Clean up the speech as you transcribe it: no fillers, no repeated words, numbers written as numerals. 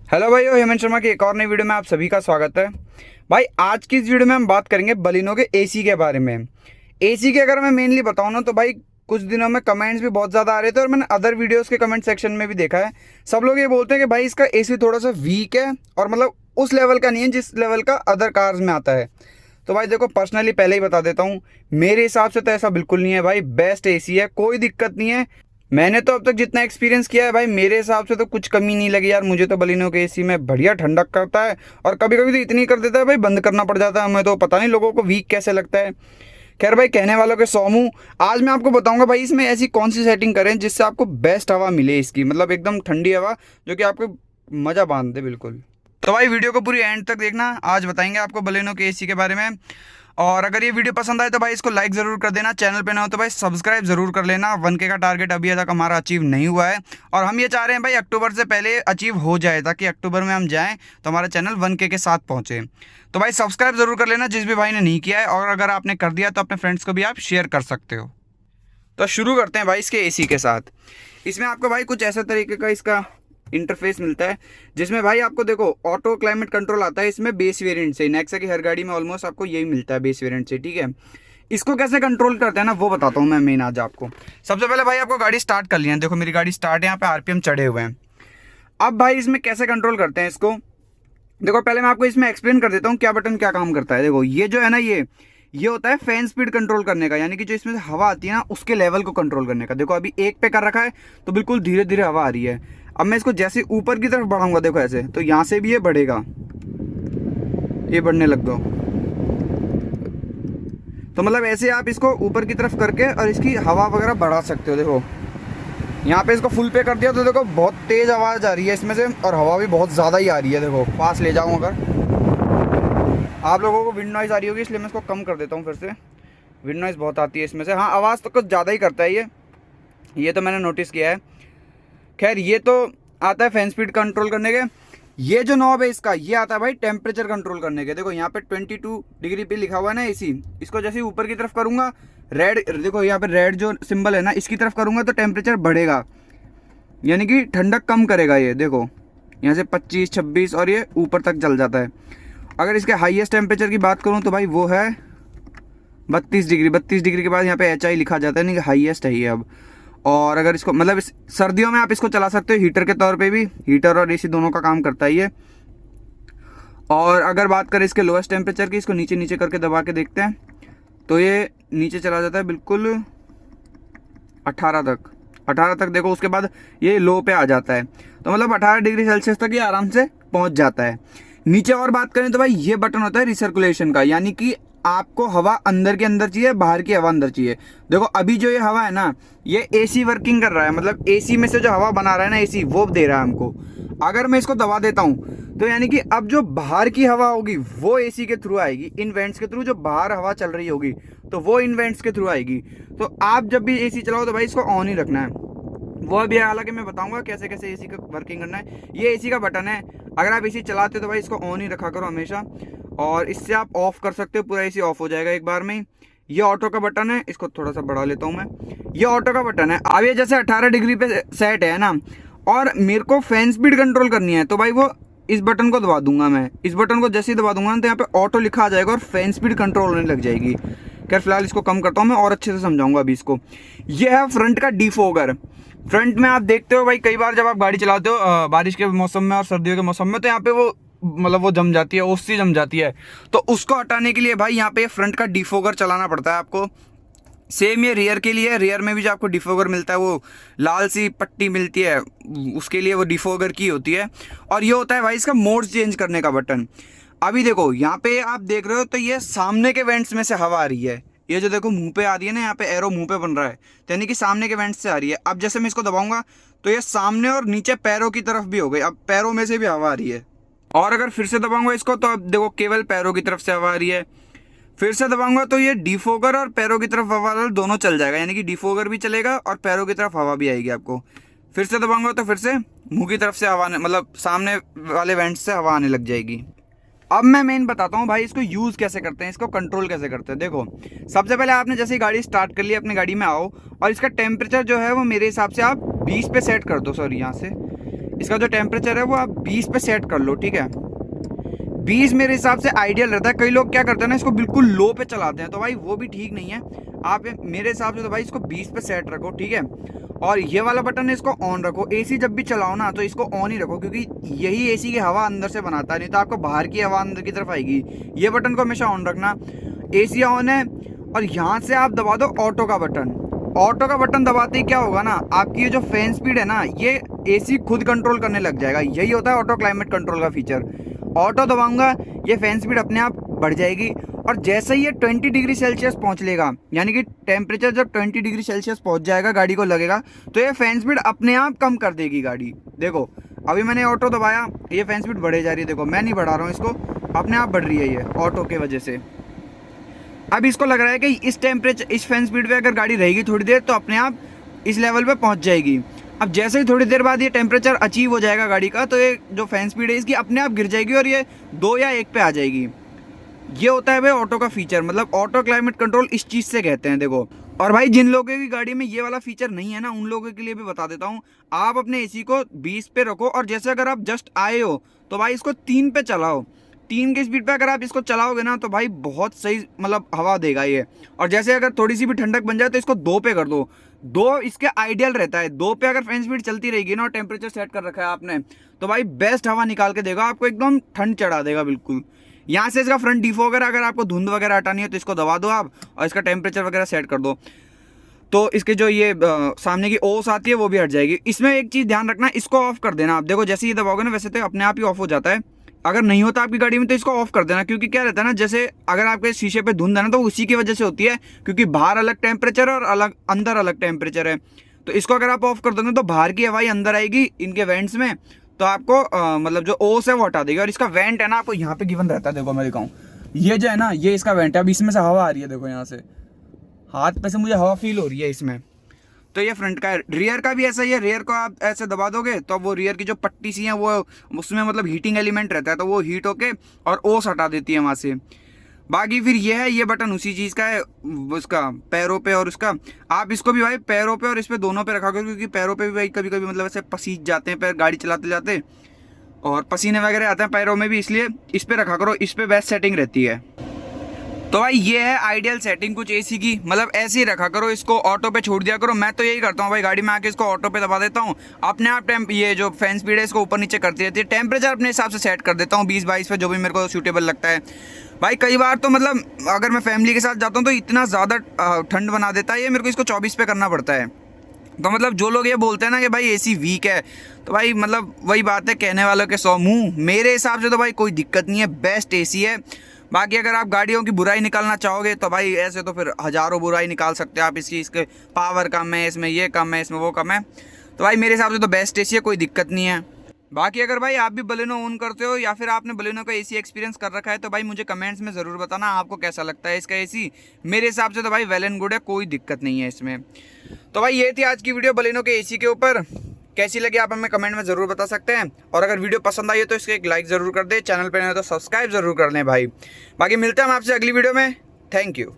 Hello भाई, हेमंत शर्मा की एक और नई वीडियो में आप सभी का स्वागत है। भाई आज की इस वीडियो में हम बात करेंगे बलिनो के एसी के बारे में। एसी के अगर मैं मेनली बताऊँ ना तो भाई कुछ दिनों में कमेंट्स भी बहुत ज़्यादा आ रहे थे और मैंने अदर वीडियोस के कमेंट सेक्शन में भी देखा है। सब लोग ये बोलते हैं कि भाई इसका एसी थोड़ा सा वीक है और मतलब उस लेवल का नहीं है जिस लेवल का अदर कार्स में आता है। तो भाई देखो, पर्सनली पहले ही बता देता हूँ, मेरे हिसाब से तो ऐसा बिल्कुल नहीं है भाई। बेस्ट एसी है, कोई दिक्कत नहीं है। मैंने तो अब तक जितना एक्सपीरियंस किया है भाई, मेरे हिसाब से तो कुछ कमी नहीं लगी यार मुझे तो बलिनो के एसी में। बढ़िया ठंडक करता है और कभी कभी तो इतनी कर देता है भाई बंद करना पड़ जाता है हमें। तो पता नहीं लोगों को वीक कैसे लगता है। खैर भाई, कहने वालों के 100 मुँह। आज मैं आपको बताऊंगा भाई इसमें ऐसी कौन सी सेटिंग करें जिससे आपको बेस्ट हवा मिले इसकी, मतलब एकदम ठंडी हवा जो कि आपको मज़ा बांध दे बिल्कुल। तो भाई वीडियो को पूरी एंड तक देखना, आज बताएंगे आपको बलिनो के एसी के बारे में। और अगर ये वीडियो पसंद आए तो भाई इसको लाइक ज़रूर कर देना, चैनल पे ना हो तो भाई सब्सक्राइब ज़रूर कर लेना। 1K का टारगेट अभी तक हमारा अचीव नहीं हुआ है और हम ये चाह रहे हैं भाई अक्टूबर से पहले अचीव हो जाए, ताकि अक्टूबर में हम जाएं तो हमारा चैनल 1K के साथ पहुँचे। तो भाई सब्सक्राइब ज़रूर कर लेना जिस भी भाई ने नहीं किया है, और अगर आपने कर दिया तो अपने फ्रेंड्स को भी आप शेयर कर सकते हो। तो शुरू करते हैं भाई इसके एसी के साथ। इसमें आपको भाई कुछ ऐसा तरीके का इसका इंटरफेस मिलता है जिसमें भाई आपको देखो ऑटो क्लाइमेट कंट्रोल आता है इसमें बेस वेरिएंट से। नेक्सा की हर गाड़ी में ऑलमोस्ट आपको यही मिलता है बेस वेरिएंट से, ठीक है। इसको कैसे कंट्रोल करते हैं ना वो बताता हूँ मैं मेन आज आपको। सबसे पहले भाई आपको गाड़ी स्टार्ट कर लिया है, देखो मेरी गाड़ी स्टार्ट है, यहाँ पे आरपीएम चढ़े हुए हैं। अब भाई इसमें कैसे कंट्रोल करते हैं इसको, देखो पहले मैं आपको इसमें एक्सप्लेन कर देता हूँ क्या बटन क्या काम करता है। देखो ये जो है ना, ये होता है फैन स्पीड कंट्रोल करने का, यानी कि जो इसमें से हवा आती है ना उसके लेवल को कंट्रोल करने का। देखो अभी 1 पे कर रखा है तो बिल्कुल धीरे धीरे हवा आ रही है। अब मैं इसको जैसे ऊपर की तरफ बढ़ाऊंगा, देखो ऐसे, तो यहाँ से भी ये बढ़ेगा, ये बढ़ने लग दो। तो मतलब ऐसे आप इसको ऊपर की तरफ करके और इसकी हवा वगैरह बढ़ा सकते हो। देखो यहाँ पे इसको फुल पे कर दिया तो देखो बहुत तेज़ आवाज़ आ रही है इसमें से और हवा भी बहुत ज़्यादा ही आ रही है। देखो पास ले जाऊँ अगर, आप लोगों को विंड नॉइज़ आ रही होगी इसलिए मैं इसको कम कर देता हूँ फिर से। विंड नॉइज़ बहुत आती है इसमें से, हाँ आवाज़ तो कुछ ज़्यादा ही करता है ये तो मैंने नोटिस किया है। खैर ये तो आता है फैन स्पीड कंट्रोल करने के। ये जो नॉब है इसका, ये आता है भाई टेम्परेचर कंट्रोल करने के। देखो यहाँ पे 22 डिग्री पे लिखा हुआ है ना एसी, इसको जैसे ऊपर की तरफ करूँगा, रेड देखो यहाँ पे रेड जो सिंबल है ना इसकी तरफ करूँगा तो टेम्परेचर बढ़ेगा, यानी कि ठंडक कम करेगा। ये देखो यहाँ से 25, 26 और ये ऊपर तक चल जाता है। अगर इसके हाईएस्ट टेम्परेचर की बात करूँ तो भाई वो है 32 डिग्री। 32 डिग्री के बाद यहाँ पे HI लिखा जाता है, नहीं कि हाईएस्ट है ये अब। और अगर इसको मतलब सर्दियों में आप इसको चला सकते हो हीटर के तौर पे भी, हीटर और एसी दोनों का काम करता है ये। और अगर बात करें इसके लोएस्ट टेम्परेचर की, इसको नीचे नीचे करके दबा के देखते हैं तो ये नीचे चला जाता है बिल्कुल 18 तक। 18 तक देखो, उसके बाद ये लो पे आ जाता है। तो मतलब 18 डिग्री सेल्सियस तक ये आराम से पहुंच जाता है। नीचे और बात करें तो भाई ये बटन होता है रिसर्कुलेशन का, यानी कि आपको हवा अंदर के अंदर चाहिए, बाहर की हवा अंदर चाहिए। देखो अभी जो ये हवा है ना, ये एसी वर्किंग कर रहा है, मतलब एसी में से जो हवा बना रहा है ना एसी, वो दे रहा है हमको। अगर मैं इसको दबा देता हूँ तो यानी कि अब जो बाहर की हवा होगी वो एसी के थ्रू आएगी, इन वेंट्स के थ्रू। जो बाहर हवा चल रही होगी तो वो इन वेंट्स के थ्रू आएगी। तो आप जब भी एसी चलाओ तो भाई इसको ऑन ही रखना है। वो भी हालांकि मैं बताऊंगा कैसे कैसे एसी का वर्किंग करना है। ये एसी का बटन है, अगर आप एसी चलाते हो तो भाई इसको ऑन ही रखा करो हमेशा, और इससे आप ऑफ कर सकते हो, पूरा एसी ऑफ हो जाएगा एक बार में ही। ये ऑटो का बटन है, इसको थोड़ा सा बढ़ा लेता हूँ मैं। ये ऑटो का बटन है। अब ये जैसे 18 डिग्री पे सेट है ना, और मेरे को फैन स्पीड कंट्रोल करनी है तो भाई वो इस बटन को दबा दूंगा मैं। इस बटन को जैसे ही दबा दूंगा ना तो यहाँ पे ऑटो लिखा आ जाएगा और फैन स्पीड कंट्रोल होने लग जाएगी। खैर फिलहाल इसको कम करता हूँ मैं और अच्छे से समझाऊंगा अभी इसको। ये है फ्रंट का डिफोगर। फ्रंट में आप देखते हो भाई कई बार जब आप गाड़ी चलाते हो बारिश के मौसम में और सर्दियों के मौसम में, तो यहाँ पे वो मतलब वो जम जाती है, ओसी जम जाती है। तो उसको हटाने के लिए भाई यहाँ पे फ्रंट का डिफोगर चलाना पड़ता है आपको। सेम ये रियर के लिए है, रियर में भी जो आपको डिफोगर मिलता है वो लाल सी पट्टी मिलती है, उसके लिए वो डिफोगर की होती है। और ये होता है भाई इसका मोड चेंज करने का बटन। अभी देखो यहाँ पे आप देख रहे हो तो ये सामने के वेंट्स में से हवा आ रही है। ये जो देखो मुंह पे आ रही है ना, यहाँ पे एरो मुंह पे बन रहा है, तो यानी कि सामने के वेंट्स से आ रही है। अब जैसे मैं इसको दबाऊंगा तो ये सामने और नीचे पैरों की तरफ भी हो गई, अब पैरों में से भी हवा आ रही है। और अगर फिर से दबाऊंगा इसको तो अब देखो केवल पैरों की तरफ से हवा आ रही है। फिर से दबाऊंगा तो ये डिफोगर और पैरों की तरफ हवा दोनों चल जाएगा, यानी कि डिफोगर भी चलेगा और पैरों की तरफ हवा भी आएगी आपको। फिर से दबाऊंगा तो फिर से मुंह की तरफ से हवा मतलब सामने वाले वेंट्स से हवा आने लग जाएगी। अब मैं मेन बताता हूँ भाई इसको यूज़ कैसे करते हैं, इसको कंट्रोल कैसे करते हैं। देखो सबसे पहले आपने जैसे ही गाड़ी स्टार्ट कर ली, अपनी गाड़ी में आओ और इसका टेम्परेचर जो है वो मेरे हिसाब से आप 20 पे सेट कर दो। सॉरी यहाँ से इसका जो टेम्परेचर है वो आप 20 पे सेट कर लो, ठीक है। 20 मेरे हिसाब से आइडियल रहता है। कई लोग क्या करते हैं ना, इसको बिल्कुल लो पे चलाते हैं, तो भाई वो भी ठीक नहीं है। आप मेरे हिसाब से तो भाई इसको 20 पे सेट रखो, ठीक है। और ये वाला बटन है इसको ऑन रखो। एसी जब भी चलाओ ना तो इसको ऑन ही रखो, क्योंकि यही एसी की हवा अंदर से बनाता है, नहीं तो आपको बाहर की हवा अंदर की तरफ आएगी। ये बटन को हमेशा ऑन रखना। एसी ऑन है और यहाँ से आप दबा दो ऑटो का बटन। ऑटो का बटन दबाते ही क्या होगा ना, आपकी ये जो फैन स्पीड है ना, ये एसी खुद कंट्रोल करने लग जाएगा। यही होता है ऑटो क्लाइमेट कंट्रोल का फीचर। ऑटो दबाऊंगा, ये फैन स्पीड अपने आप बढ़ जाएगी, और जैसे ही ये 20 डिग्री सेल्सियस पहुंच लेगा, यानी कि टेम्परेचर जब 20 डिग्री सेल्सियस पहुंच जाएगा, गाड़ी को लगेगा, तो ये फैन स्पीड अपने आप कम कर देगी गाड़ी। देखो अभी मैंने ऑटो दबाया, ये फैन स्पीड बढ़े जा रही है। देखो मैं नहीं बढ़ा रहा हूँ इसको, अपने आप बढ़ रही है ये ऑटो के वजह से। अब इसको लग रहा है कि इस टेम्परेचर, इस फैन स्पीड पे अगर गाड़ी रहेगी थोड़ी देर तो अपने आप इस लेवल पे पहुंच जाएगी। अब जैसे ही थोड़ी देर बाद ये टेम्परेचर अचीव हो जाएगा गाड़ी का, तो ये जो फैन स्पीड है इसकी अपने आप गिर जाएगी और ये 2 या 1 पे आ जाएगी। ये होता है भाई ऑटो का फीचर, मतलब ऑटो क्लाइमेट कंट्रोल इस चीज़ से कहते हैं। देखो, और भाई जिन लोगों की गाड़ी में ये वाला फीचर नहीं है ना, उन लोगों के लिए भी बता देता हूँ। आप अपने एसी को 20 पे रखो, और जैसे अगर आप जस्ट आए हो तो भाई इसको 3 पे चलाओ। 3 की स्पीड पे अगर आप इसको चलाओगे ना तो भाई बहुत सही मतलब हवा देगा ये। और जैसे अगर थोड़ी सी भी ठंडक बन जाए तो इसको 2 पे कर दो। 2 इसके आइडियल रहता है। 2 पे अगर फैन स्पीड चलती रहेगी ना और टेम्परेचर सेट कर रखा है आपने, तो भाई बेस्ट हवा निकाल के देगा आपको, एकदम ठंड चढ़ा देगा बिल्कुल। यहाँ से इसका फ्रंट डिफॉगर, अगर आपको धुंध वगैरह हटानी है तो इसको दबा दो आप, और इसका टेम्परेचर वगैरह सेट कर दो, तो इसके जो ये सामने की ओस आती है वो भी हट जाएगी। इसमें एक चीज़ ध्यान रखना, इसको ऑफ कर देना आप। देखो जैसे ये दबाओगे ना, वैसे तो अपने आप ही ऑफ हो जाता है। अगर नहीं होता आपकी गाड़ी में तो इसको ऑफ कर देना, क्योंकि क्या रहता है ना, जैसे अगर आपके शीशे पे धुंध है ना तो उसी की वजह से होती है, क्योंकि बाहर अलग टेम्परेचर और अलग अंदर अलग टेम्परेचर है। तो इसको अगर आप ऑफ कर दोगे तो बाहर की हवाई अंदर आएगी इनके वेंट्स में, तो आपको मतलब जो ओस है वो हटा देगी। और इसका वेंट है ना, आपको यहाँ पे गिवन रहता है। देखो मैं दिखाऊँ, ये जो है ना, ये इसका वेंट है। अब इसमें से हवा आ रही है, देखो यहाँ से हाथ पे से मुझे हवा फील हो रही है इसमें। तो ये फ्रंट का है। रियर का भी ऐसा ही है। रियर को आप ऐसे दबा दोगे तो वो रियर की जो पट्टी सी है वो उसमें मतलब हीटिंग एलिमेंट रहता है, तो वो हीट होके और ओस हटा देती है वहाँ से। बाकी फिर ये है, ये बटन उसी चीज़ का है, उसका पैरों पे और उसका। आप इसको भी भाई पैरों पे और इस पे दोनों पे रखा करो, क्योंकि पैरों पे भी भाई कभी कभी मतलब ऐसे पसीज जाते हैं पैर गाड़ी चलाते जाते, और पसीने वगैरह आते हैं पैरों में भी, इसलिए इस पे रखा करो। इस पे बेस्ट सेटिंग रहती है। तो भाई ये है आइडियल सेटिंग कुछ एसी की, मतलब ऐसे ही रखा करो, इसको ऑटो पे छोड़ दिया करो। मैं तो यही करता हूँ भाई, गाड़ी में आके इसको ऑटो पे दबा देता हूँ, अपने आप ये जो फैन स्पीड है इसको ऊपर नीचे करती रहती है। टेम्परेचर अपने हिसाब से सेट कर देता हूँ 20-22 पे, जो भी मेरे को सूटेबल लगता है। भाई कई बार तो मतलब अगर मैं फैमिली के साथ जाता हूँ तो इतना ज़्यादा ठंड बना देता है ये, मेरे को इसको 24 पे करना पड़ता है। तो मतलब जो लोग ये बोलते हैं ना कि भाई एसी वीक है, तो भाई मतलब वही बात है, कहने वालों के 100 मुँह। मेरे हिसाब से तो भाई कोई दिक्कत नहीं है, बेस्ट एसी है। बाकी अगर आप गाड़ियों की बुराई निकालना चाहोगे तो भाई ऐसे तो फिर हज़ारों बुराई निकाल सकते हो आप इसकी, इसके पावर कम है, इसमें ये कम है, इसमें वो कम है। तो भाई मेरे हिसाब से तो बेस्ट एसी है, कोई दिक्कत नहीं है। बाकी अगर भाई आप भी बलेनो ओन करते हो या फिर आपने बलेनो का एसी एक्सपीरियंस कर रखा है तो भाई मुझे कमेंट्स में ज़रूर बताना आपको कैसा लगता है इसका एसी। मेरे हिसाब से तो भाई वेल एंड गुड है, कोई दिक्कत नहीं है इसमें। तो भाई ये थी आज की वीडियो बलेनो के एसी के ऊपर। कैसी लगी आप हमें कमेंट में ज़रूर बता सकते हैं, और अगर वीडियो पसंद आई है तो इसके एक लाइक ज़रूर कर दे, चैनल पर नहीं हो तो सब्सक्राइब ज़रूर कर लें भाई। बाकी मिलते हैं हम आपसे अगली वीडियो में। Thank you.